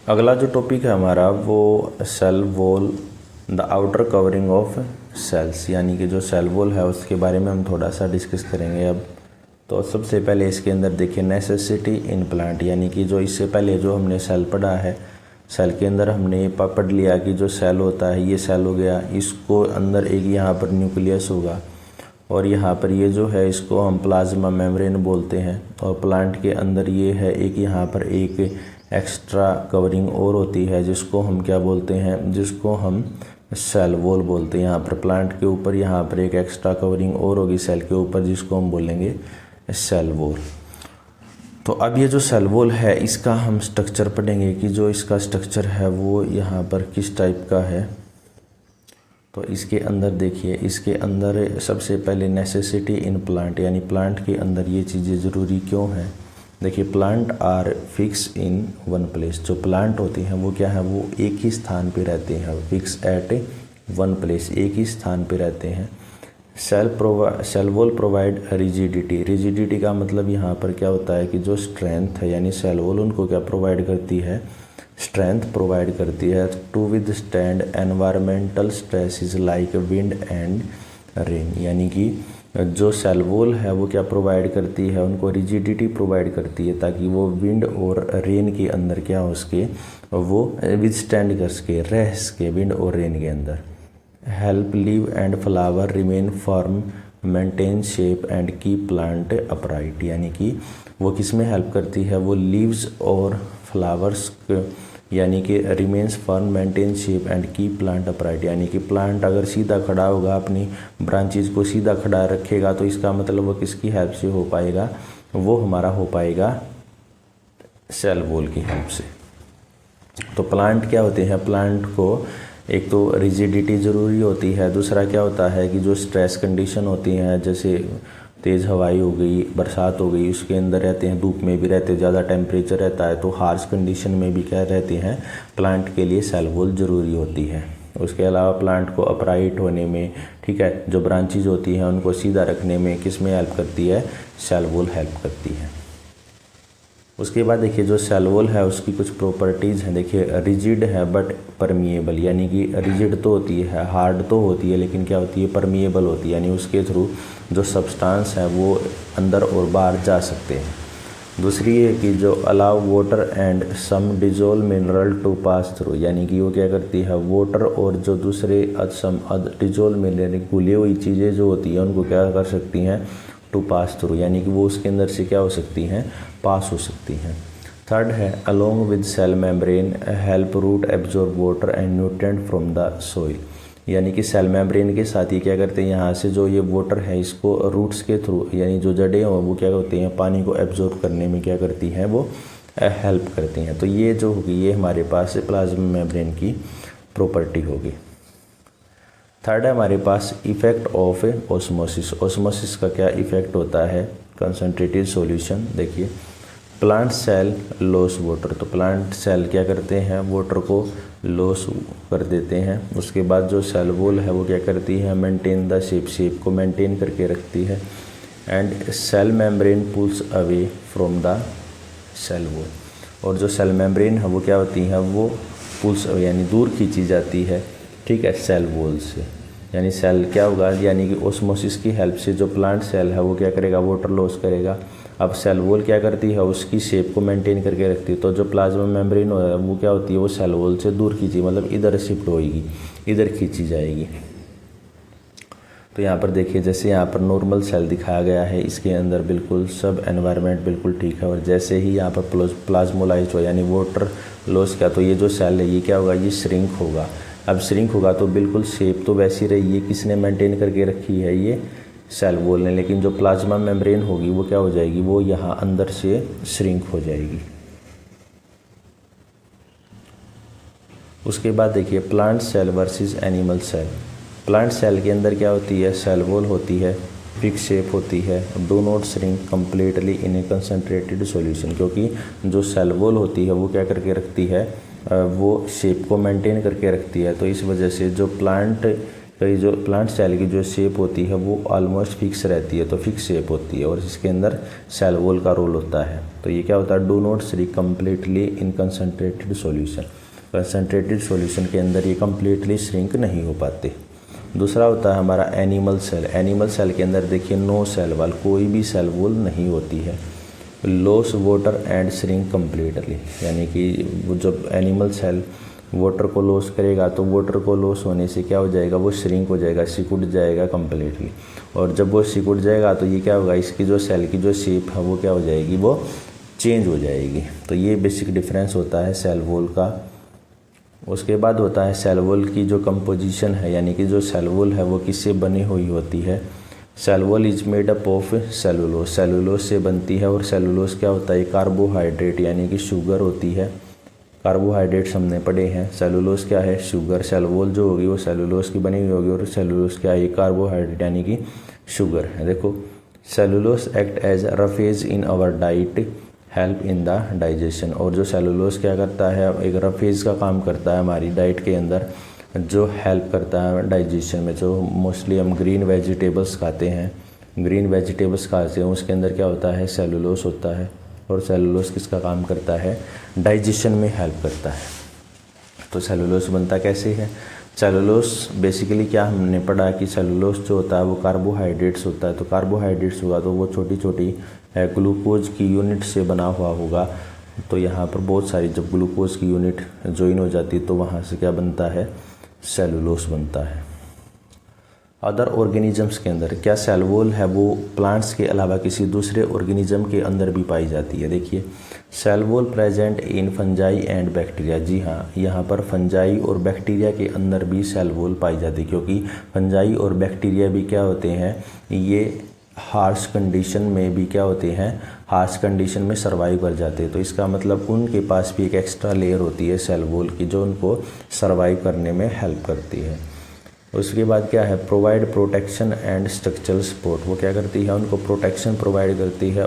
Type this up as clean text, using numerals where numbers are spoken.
अगला जो टॉपिक है हमारा वो cell wall, the outer covering of cells, यानी कि जो सेल वॉल है उसके बारे में हम थोड़ा सा डिस्कस करेंगे अब। तो सबसे पहले इसके अंदर देखिए नेसेसिटी इन प्लांट, यानी कि जो इससे पहले जो हमने सेल पढ़ा है, सेल के अंदर हमने पढ़ लिया कि जो सेल होता है ये सेल हो गया, इसको अंदर एक यहाँ पर न्यूक्लियस होगा और यहाँ पर ये जो है इसको हम प्लाज्मा मेम्ब्रेन बोलते हैं। और प्लांट के अंदर ये है एक यहाँ पर एक एक्स्ट्रा कवरिंग और होती है जिसको हम क्या बोलते हैं, जिसको हम सेल वॉल बोलते हैं। यहाँ पर प्लांट के ऊपर यहाँ पर एक एक्स्ट्रा कवरिंग और होगी सेल के ऊपर जिसको हम बोलेंगे सेल वॉल। तो अब ये जो सेल वॉल है इसका हम स्ट्रक्चर पढ़ेंगे कि जो इसका स्ट्रक्चर है वो यहाँ पर किस टाइप का है। तो इसके अंदर देखिए, इसके अंदर सबसे पहले नेसेसिटी इन प्लांट, यानी प्लांट के अंदर ये चीज़ें ज़रूरी क्यों हैं। देखिए plant are fix in one place, जो प्लांट होते हैं वो क्या है, वो एक ही स्थान पे रहते हैं, फिक्स एट वन प्लेस, एक ही स्थान पे रहते हैं। Cell wall provide rigidity, rigidity का मतलब यहाँ पर क्या होता है कि जो स्ट्रेंथ है, यानी सेल वॉल उनको क्या प्रोवाइड करती है, स्ट्रेंथ प्रोवाइड करती है to withstand environmental stresses like wind and rain, यानी कि जो सेल वॉल है वो क्या प्रोवाइड करती है, उनको रिजिडिटी प्रोवाइड करती है ताकि वो विंड और रेन के अंदर क्या हो सके, वो विदस्टैंड कर सके, रह सके विंड और रेन के अंदर। Help leave and flower remain firm, maintain shape and keep plant upright, यानी कि वो किस में हेल्प करती है, वो लीव्स और फ्लावर्स यानी कि remains firm, maintain shape and keep plant upright, यानी कि प्लांट अगर सीधा खड़ा होगा, अपनी ब्रांचेज को सीधा खड़ा रखेगा तो इसका मतलब वो किसकी हेल्प से हो पाएगा, वो हमारा हो पाएगा सेल वॉल की हेल्प से। तो प्लांट क्या होते हैं, प्लांट को एक तो रिजिडिटी ज़रूरी होती है, दूसरा क्या होता है कि जो स्ट्रेस कंडीशन होती हैं, जैसे तेज़ हवाई हो गई, बरसात हो गई, उसके अंदर रहते हैं, धूप में भी रहते हैं, ज़्यादा टेम्परेचर रहता है, तो हार्श कंडीशन में भी क्या रहते हैं, प्लांट के लिए सेल वॉल ज़रूरी होती है। उसके अलावा प्लांट को अपराइट होने में, ठीक है, जो ब्रांचेज होती हैं उनको सीधा रखने में किस में हेल्प करती है, सेल वॉल हेल्प करती है। उसके बाद देखिए जो सेल वॉल है उसकी कुछ प्रॉपर्टीज़ हैं। देखिए रिजिड है बट परमिएबल, यानी कि रिजिड तो होती है, हार्ड तो होती है, लेकिन क्या होती है, परमिएबल होती है, यानी उसके थ्रू जो सब्सटेंस है वो अंदर और बाहर जा सकते हैं। दूसरी है कि जो allow water and some dissolve mineral to pass through, यानी कि वो क्या करती है, वाटर और जो दूसरे सम डिजोल्व मिनरल, घुली हुई चीज़ें जो होती हैं उनको क्या कर सकती हैं, टू पास थ्रू, यानी कि वो उसके अंदर से क्या हो सकती हैं, पास हो सकती हैं। थर्ड है along with cell membrane help root absorb water and nutrient from the soil, यानी कि सेल मेम्ब्रेन के साथ ही क्या करते हैं, यहाँ से जो ये वाटर है इसको रूट्स के थ्रू, यानी जो जड़ें हो वो क्या होती हैं, पानी को एब्जॉर्ब करने में क्या करती हैं, वो हेल्प करती हैं। तो ये जो होगी ये हमारे पास प्लाज्मा मेम्ब्रेन की प्रॉपर्टी होगी। थर्ड है हमारे पास इफेक्ट ऑफ ऑस्मोसिस, ऑस्मोसिस का क्या इफेक्ट होता है, कंसंट्रेटेड सॉल्यूशन। देखिए प्लांट सेल लॉस वाटर, तो प्लांट सेल क्या करते हैं, वाटर को लॉस कर देते हैं। उसके बाद जो सेल वॉल है वो क्या करती है, मेंटेन द शेप, शेप को मेंटेन करके रखती है। And cell membrane pulls away from the cell wall, और जो सेल मेम्ब्रेन है वो क्या होती है, वो पुल्स यानी दूर खींची जाती है, ठीक है, सेल वॉल से। यानी सेल क्या होगा, यानी कि ओस्मोसिस की हेल्प से जो प्लांट सेल है वो क्या करेगा, वाटर लॉस करेगा। अब सेल वॉल क्या करती है, उसकी शेप को मेंटेन करके रखती है। तो जो प्लाज्मा मेम्ब्रेन है वो क्या होती है, वो सेल वॉल से दूर खींची, मतलब इधर शिफ्ट होएगी, इधर खींची जाएगी। तो यहाँ पर देखिए जैसे यहाँ पर नॉर्मल सेल दिखाया गया है, इसके अंदर बिल्कुल सब एनवायरनमेंट बिल्कुल ठीक है, और जैसे ही यहाँ पर प्लाज्मोलाइज हो यानी वाटर लॉस किया तो ये जो सेल है ये क्या होगा, ये श्रिंक होगा। अब श्रिंक होगा तो बिल्कुल शेप तो वैसी रही है, किसने मेंटेन करके रखी है, ये सेल वॉल ने, लेकिन जो प्लाज्मा मेम्ब्रेन होगी वो क्या हो जाएगी, वो यहाँ अंदर से श्रिंक हो जाएगी। उसके बाद देखिए plant cell versus animal cell. Plant cell के अंदर क्या होती है, सेल वॉल होती है, फिक्स शेप होती है, do not shrink completely in A concentrated solution, क्योंकि जो सेल वॉल होती है वो क्या करके रखती है, वो शेप को मेंटेन करके रखती है। तो इस वजह से जो प्लांट तो ये जो प्लांट सेल की जो शेप होती है वो ऑलमोस्ट फिक्स रहती है, तो फिक्स शेप होती है और इसके अंदर सेल वॉल का रोल होता है। तो ये क्या होता है, do not shrink completely in concentrated solution. Concentrated solution के अंदर ये कम्प्लीटली श्रिंक नहीं हो पाते। दूसरा होता है हमारा एनिमल सेल। एनिमल सेल के अंदर देखिए नो सेल वॉल, कोई भी सेल वॉल नहीं होती है। Loss water and shrink completely, यानी कि वो जब एनिमल सेल वाटर को लॉस करेगा तो वाटर को लॉस होने से क्या हो जाएगा, वो श्रिंक हो जाएगा, सिकुड़ जाएगा कम्प्लीटली। और जब वो सिकुड़ जाएगा तो ये क्या होगा, इसकी जो सेल की जो शेप है वो क्या हो जाएगी, वो चेंज हो जाएगी। तो ये बेसिक डिफरेंस होता है सेल वॉल का। उसके बाद होता है सेल वॉल की जो कंपोजिशन है, यानी कि जो सेल वॉल है वो किससे बनी हुई होती है। Cell wall is made up of cellulose, cellulose से बनती है। और सेलुलोज क्या होता है, कार्बोहाइड्रेट यानी कि शुगर होती है। कार्बोहाइड्रेट्स हमने पढ़े हैं। सेलुलोज क्या है, शुगर। सेल वॉल जो होगी वो सेलुलोज की बनी हुई होगी और सेलुलोज क्या है, कार्बोहाइड्रेट यानी कि शुगर है। देखो cellulose act as roughage in our diet, help in the digestion. और जो सेलुलोज क्या करता है, एक रफेज का काम करता है हमारी डाइट के अंदर, जो हेल्प करता है डाइजेशन में। जो मोस्टली हम ग्रीन वेजिटेबल्स खाते हैं, ग्रीन वेजिटेबल्स खाते हैं उसके अंदर क्या होता है, सेलुलोज होता है। और सेलुलोज किसका काम करता है, डाइजेशन में हेल्प करता है। तो सेलुलोज बनता कैसे है, सेलुलोज बेसिकली क्या हमने पढ़ा कि सेलुलोज जो होता है वो कार्बोहाइड्रेट्स होता है। तो कार्बोहाइड्रेट्स होगा तो वो छोटी छोटी ग्लूकोज की यूनिट से बना हुआ होगा। तो यहाँ पर बहुत सारी जब ग्लूकोज की यूनिट ज्वाइन हो जाती है तो वहाँ से क्या बनता है, सेलुलोज बनता है। अदर ऑर्गेनिजम्स के अंदर क्या सेल वॉल है वो प्लांट्स के अलावा किसी दूसरे ऑर्गेनिज्म के अंदर भी पाई जाती है। देखिए cell wall present in fungi and bacteria. जी हाँ, यहाँ पर फंजाई और बैक्टीरिया के अंदर भी सेल वॉल पाई जाती है, क्योंकि फंजाई और बैक्टीरिया भी क्या होते हैं, ये हार्श कंडीशन में भी क्या होते हैं, हार्श कंडीशन में सर्वाइव कर जाते हैं। तो इसका मतलब उनके पास भी एक एक्स्ट्रा लेयर होती है सेल वॉल की, जो उनको सर्वाइव करने में हेल्प करती है। उसके बाद क्या है, provide protection and structural support. वो क्या करती है, उनको प्रोटेक्शन प्रोवाइड करती है